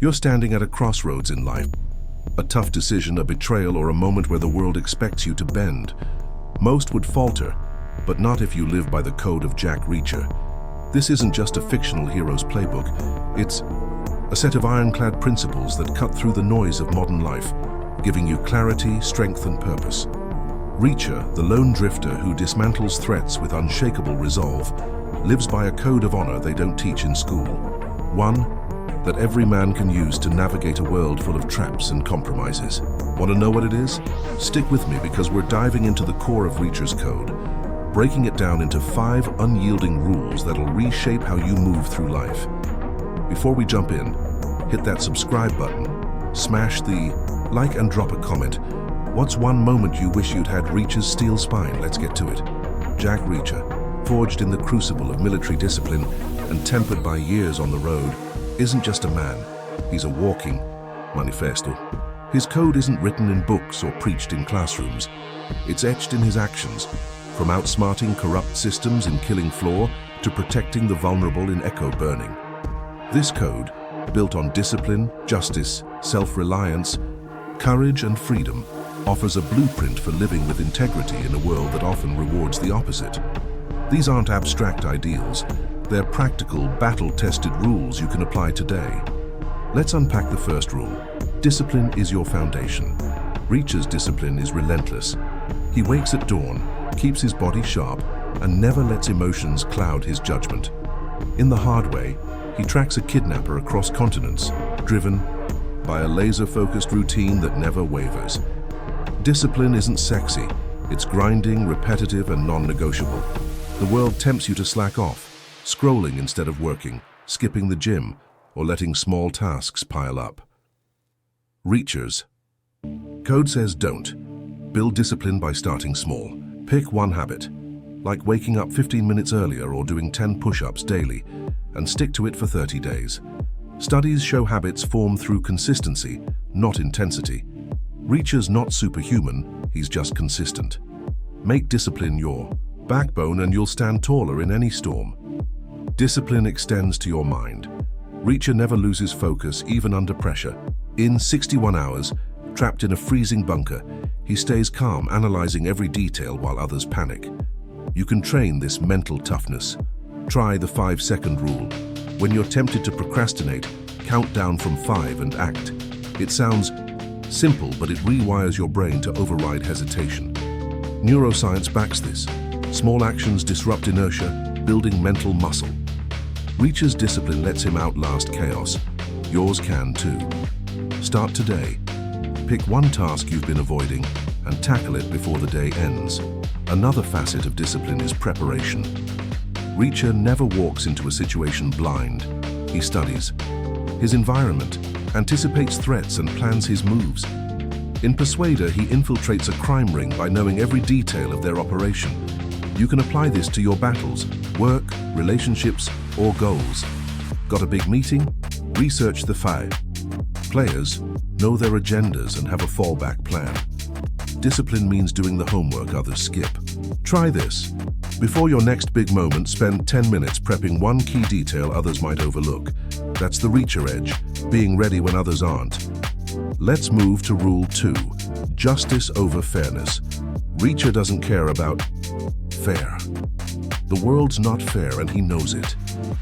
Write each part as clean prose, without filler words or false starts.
You're standing at a crossroads in life. A tough decision, a betrayal, or a moment where the world expects you to bend. Most would falter, but not if you live by the code of Jack Reacher. This isn't just a fictional hero's playbook. It's a set of ironclad principles that cut through the noise of modern life, giving you clarity, strength, and purpose. Reacher, the lone drifter who dismantles threats with unshakable resolve, lives by a code of honor they don't teach in school. One that every man can use to navigate a world full of traps and compromises. Want to know what it is? Stick with me because we're diving into the core of Reacher's code, breaking it down into 5 unyielding rules that'll reshape how you move through life. Before we jump in, hit that subscribe button, smash the like and drop a comment. What's one moment you wish you'd had Reacher's steel spine? Let's get to it. Jack Reacher, forged in the crucible of military discipline and tempered by years on the road, isn't just a man, he's a walking manifesto. His code isn't written in books or preached in classrooms. It's etched in his actions, from outsmarting corrupt systems in Killing Floor to protecting the vulnerable in Echo Burning. This code, built on discipline, justice, self-reliance, courage, and freedom, offers a blueprint for living with integrity in a world that often rewards the opposite. These aren't abstract ideals. They're practical, battle-tested rules you can apply today. Let's unpack the first rule. Discipline is your foundation. Reacher's discipline is relentless. He wakes at dawn, keeps his body sharp, and never lets emotions cloud his judgment. In The Hard Way, he tracks a kidnapper across continents, driven by a laser-focused routine that never wavers. Discipline isn't sexy. It's grinding, repetitive, and non-negotiable. The world tempts you to slack off, scrolling instead of working, skipping the gym, or letting small tasks pile up. Reacher's code says don't. Build discipline by starting small. Pick one habit, like waking up 15 minutes earlier or doing 10 push-ups daily, and stick to it for 30 days. Studies show habits form through consistency, not intensity. Reacher's not superhuman, he's just consistent. Make discipline your backbone and you'll stand taller in any storm. Discipline extends to your mind. Reacher never loses focus, even under pressure. In 61 hours, trapped in a freezing bunker, he stays calm, analyzing every detail while others panic. You can train this mental toughness. Try the 5-second rule. When you're tempted to procrastinate, count down from 5 and act. It sounds simple, but it rewires your brain to override hesitation. Neuroscience backs this. Small actions disrupt inertia, building mental muscle. Reacher's discipline lets him outlast chaos. Yours can too. Start today. Pick one task you've been avoiding and tackle it before the day ends. Another facet of discipline is preparation. Reacher never walks into a situation blind. He studies his environment, anticipates threats, and plans his moves. In Persuader, he infiltrates a crime ring by knowing every detail of their operation. You can apply this to your battles, work, relationships, or goals. Got a big meeting? Research the 5. Players know their agendas and have a fallback plan. Discipline means doing the homework others skip. Try this. Before your next big moment, spend 10 minutes prepping one key detail others might overlook. That's the Reacher edge, being ready when others aren't. Let's move to Rule 2, justice over fairness. Reacher doesn't care about fair. The world's not fair and he knows it.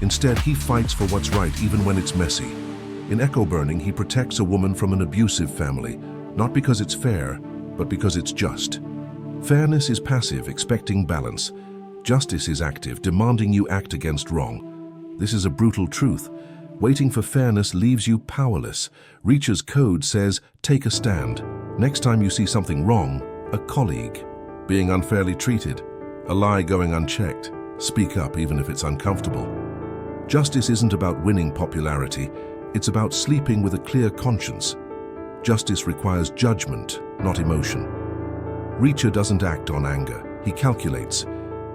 Instead, he fights for what's right even when it's messy. In Echo Burning, he protects a woman from an abusive family, not because it's fair, but because it's just. Fairness is passive, expecting balance. Justice is active, demanding you act against wrong. This is a brutal truth. Waiting for fairness leaves you powerless. Reacher's code says, take a stand. Next time you see something wrong, a colleague being unfairly treated, a lie going unchecked, speak up even if it's uncomfortable. Justice isn't about winning popularity. It's about sleeping with a clear conscience. Justice requires judgment, not emotion. Reacher doesn't act on anger. He calculates.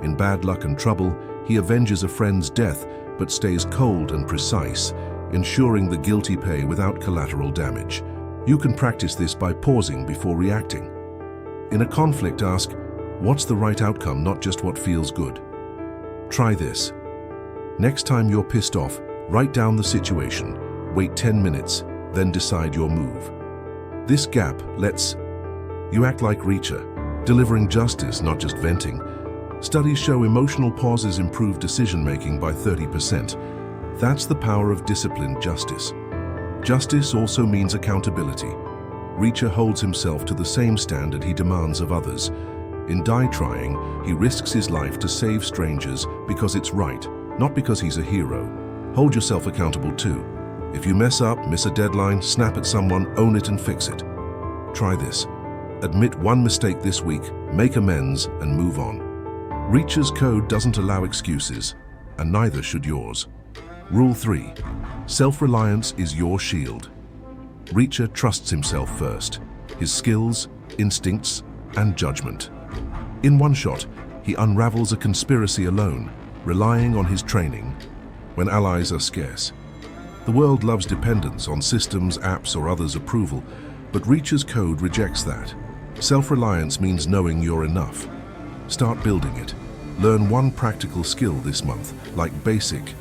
In bad luck and trouble, he avenges a friend's death, but stays cold and precise, ensuring the guilty pay without collateral damage. You can practice this by pausing before reacting. In a conflict, ask, what's the right outcome, not just what feels good? Try this. Next time you're pissed off, write down the situation, wait 10 minutes, then decide your move. This gap lets you act like Reacher, delivering justice, not just venting. Studies show emotional pauses improve decision-making by 30%. That's the power of disciplined justice. Justice also means accountability. Reacher holds himself to the same standard he demands of others. In Die Trying, he risks his life to save strangers because it's right, not because he's a hero. Hold yourself accountable too. If you mess up, miss a deadline, snap at someone, own it and fix it. Try this. Admit one mistake this week, make amends, and move on. Reacher's code doesn't allow excuses, and neither should yours. Rule 3. Self-reliance is your shield. Reacher trusts himself first, his skills, instincts, and judgment. In one shot, he unravels a conspiracy alone, relying on his training when allies are scarce. The world loves dependence on systems, apps, or others' approval, but Reacher's code rejects that. Self-reliance means knowing you're enough. Start building it. Learn one practical skill this month, like basic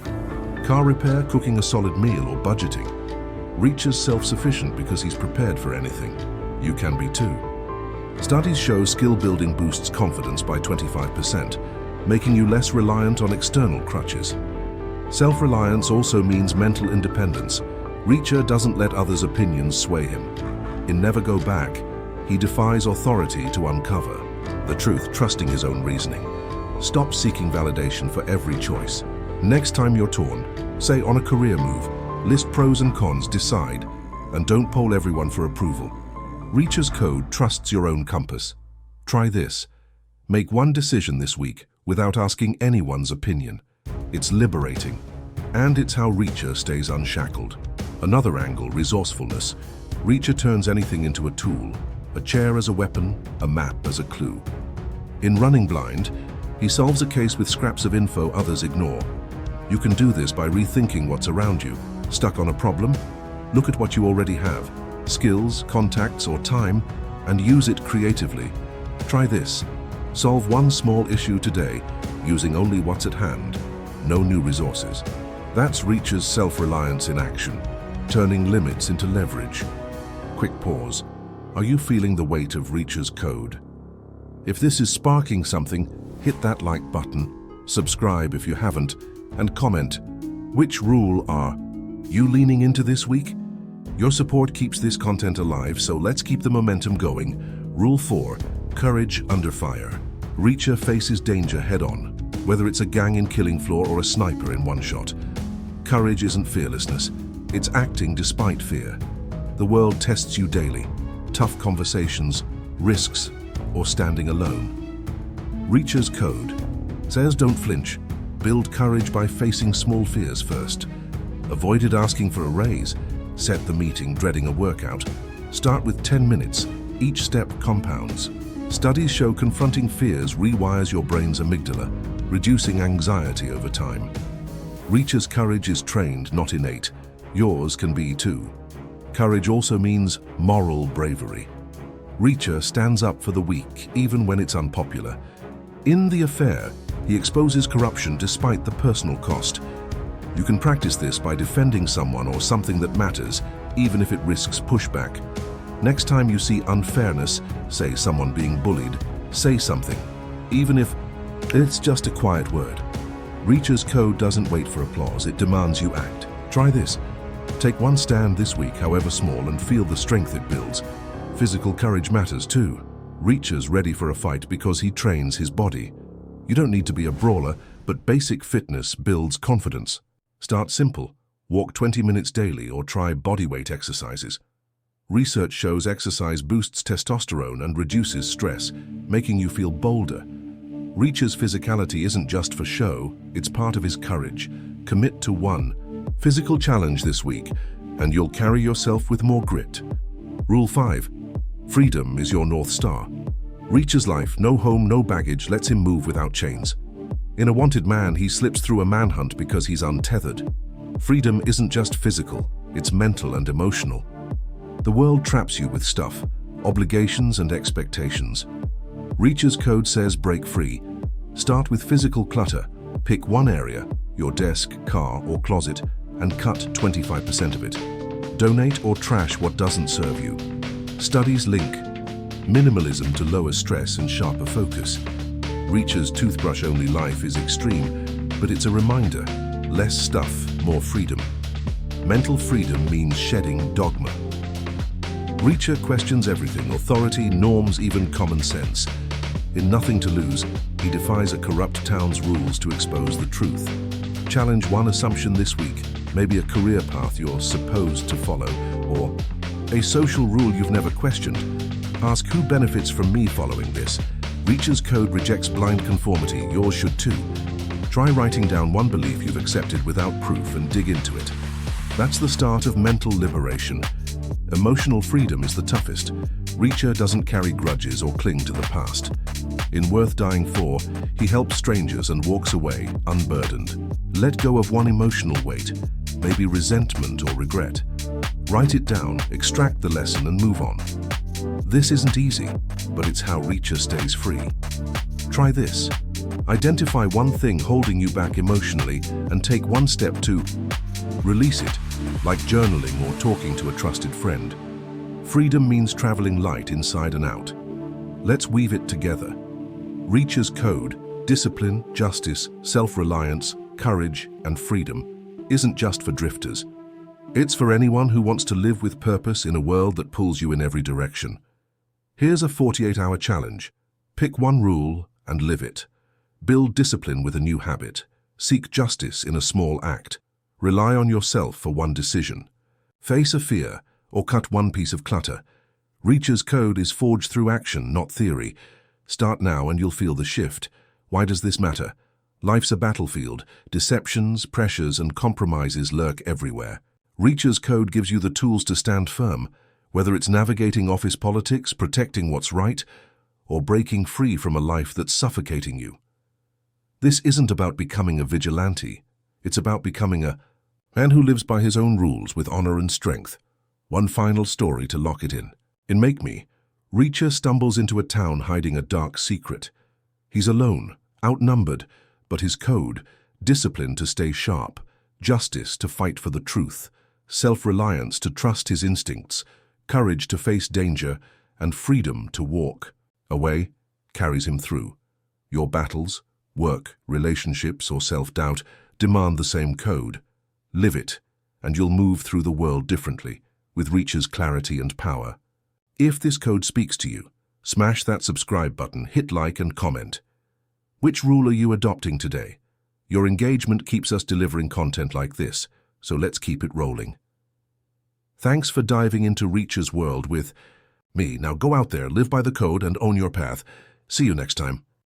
car repair, cooking a solid meal, or budgeting. Reacher's self-sufficient because he's prepared for anything. You can be too. Studies show skill building boosts confidence by 25%, making you less reliant on external crutches. Self-reliance also means mental independence. Reacher doesn't let others' opinions sway him. In Never Go Back, he defies authority to uncover the truth, trusting his own reasoning. Stop seeking validation for every choice. Next time you're torn, say on a career move, list pros and cons, decide, and don't poll everyone for approval. Reacher's code trusts your own compass. Try this. Make one decision this week without asking anyone's opinion. It's liberating, and it's how Reacher stays unshackled. Another angle, resourcefulness. Reacher turns anything into a tool, a chair as a weapon, a map as a clue. In Running Blind, he solves a case with scraps of info others ignore. You can do this by rethinking what's around you. Stuck on a problem? Look at what you already have, skills, contacts, or time, and use it creatively. Try this. Solve one small issue today, using only what's at hand. No new resources. That's Reacher's self-reliance in action, turning limits into leverage. Quick pause. Are you feeling the weight of Reacher's code? If this is sparking something, hit that like button, subscribe if you haven't, and comment. Which rule are you leaning into this week? Your support keeps this content alive, so let's keep the momentum going. Rule 4. Courage under fire. Reacher faces danger head-on, whether it's a gang in Killing Floor or a sniper in One Shot. Courage isn't fearlessness, it's acting despite fear. The world tests you daily. Tough conversations, risks, or standing alone. Reacher's code says don't flinch. Build courage by facing small fears first. Avoided asking for a raise. Set the meeting dreading a workout. Start with 10 minutes. Each step compounds. Studies show confronting fears rewires your brain's amygdala, reducing anxiety over time. Reacher's courage is trained, not innate. Yours can be too. Courage also means moral bravery. Reacher stands up for the weak, even when it's unpopular. In The Affair, he exposes corruption despite the personal cost. You can practice this by defending someone or something that matters, even if it risks pushback. Next time you see unfairness, say someone being bullied, say something, even if it's just a quiet word. Reacher's code doesn't wait for applause, it demands you act. Try this. Take one stand this week, however small, and feel the strength it builds. Physical courage matters too. Reacher's ready for a fight because he trains his body. You don't need to be a brawler, but basic fitness builds confidence. Start simple. Walk 20 minutes daily or try bodyweight exercises. Research shows exercise boosts testosterone and reduces stress, making you feel bolder. Reacher's physicality isn't just for show, it's part of his courage. Commit to one physical challenge this week, and you'll carry yourself with more grit. Rule 5. Freedom is your North Star. Reacher's life, no home, no baggage, lets him move without chains. In A Wanted Man, he slips through a manhunt because he's untethered. Freedom isn't just physical, it's mental and emotional. The world traps you with stuff, obligations and expectations. Reacher's code says break free. Start with physical clutter. Pick one area, your desk, car, or closet, and cut 25% of it. Donate or trash what doesn't serve you. Studies link minimalism to lower stress and sharper focus. Reacher's toothbrush-only life is extreme, but it's a reminder: less stuff, more freedom. Mental freedom means shedding dogma. Reacher questions everything: authority, norms, even common sense. In Nothing to Lose, he defies a corrupt town's rules to expose the truth. Challenge one assumption this week, maybe a career path you're supposed to follow, or a social rule you've never questioned. Ask, who benefits from me following this? Reacher's code rejects blind conformity, yours should too. Try writing down one belief you've accepted without proof and dig into it. That's the start of mental liberation. Emotional freedom is the toughest. Reacher doesn't carry grudges or cling to the past. In Worth Dying For, he helps strangers and walks away unburdened. Let go of one emotional weight, maybe resentment or regret. Write it down, extract the lesson and move on. This isn't easy, but it's how Reacher stays free. Try this. Identify one thing holding you back emotionally and take one step to release it, like journaling or talking to a trusted friend. Freedom means traveling light inside and out. Let's weave it together. Reacher's code, discipline, justice, self-reliance, courage, and freedom, isn't just for drifters. It's for anyone who wants to live with purpose in a world that pulls you in every direction. Here's a 48-hour challenge. Pick one rule and live it. Build discipline with a new habit. Seek justice in a small act. Rely on yourself for one decision. Face a fear or cut one piece of clutter. Reacher's code is forged through action, not theory. Start now and you'll feel the shift. Why does this matter? Life's a battlefield. Deceptions, pressures, and compromises lurk everywhere. Reacher's code gives you the tools to stand firm, whether it's navigating office politics, protecting what's right, or breaking free from a life that's suffocating you. This isn't about becoming a vigilante. It's about becoming a man who lives by his own rules with honor and strength. One final story to lock it in. In Make Me, Reacher stumbles into a town hiding a dark secret. He's alone, outnumbered, but his code, discipline to stay sharp, justice to fight for the truth, self-reliance to trust his instincts, courage to face danger, and freedom to walk away, carries him through. Your battles, work, relationships, or self-doubt demand the same code. Live it, and you'll move through the world differently, with Reacher's clarity and power. If this code speaks to you, smash that subscribe button, hit like and comment. Which rule are you adopting today? Your engagement keeps us delivering content like this, so let's keep it rolling. Thanks for diving into Reacher's world with me. Now go out there, live by the code, and own your path. See you next time.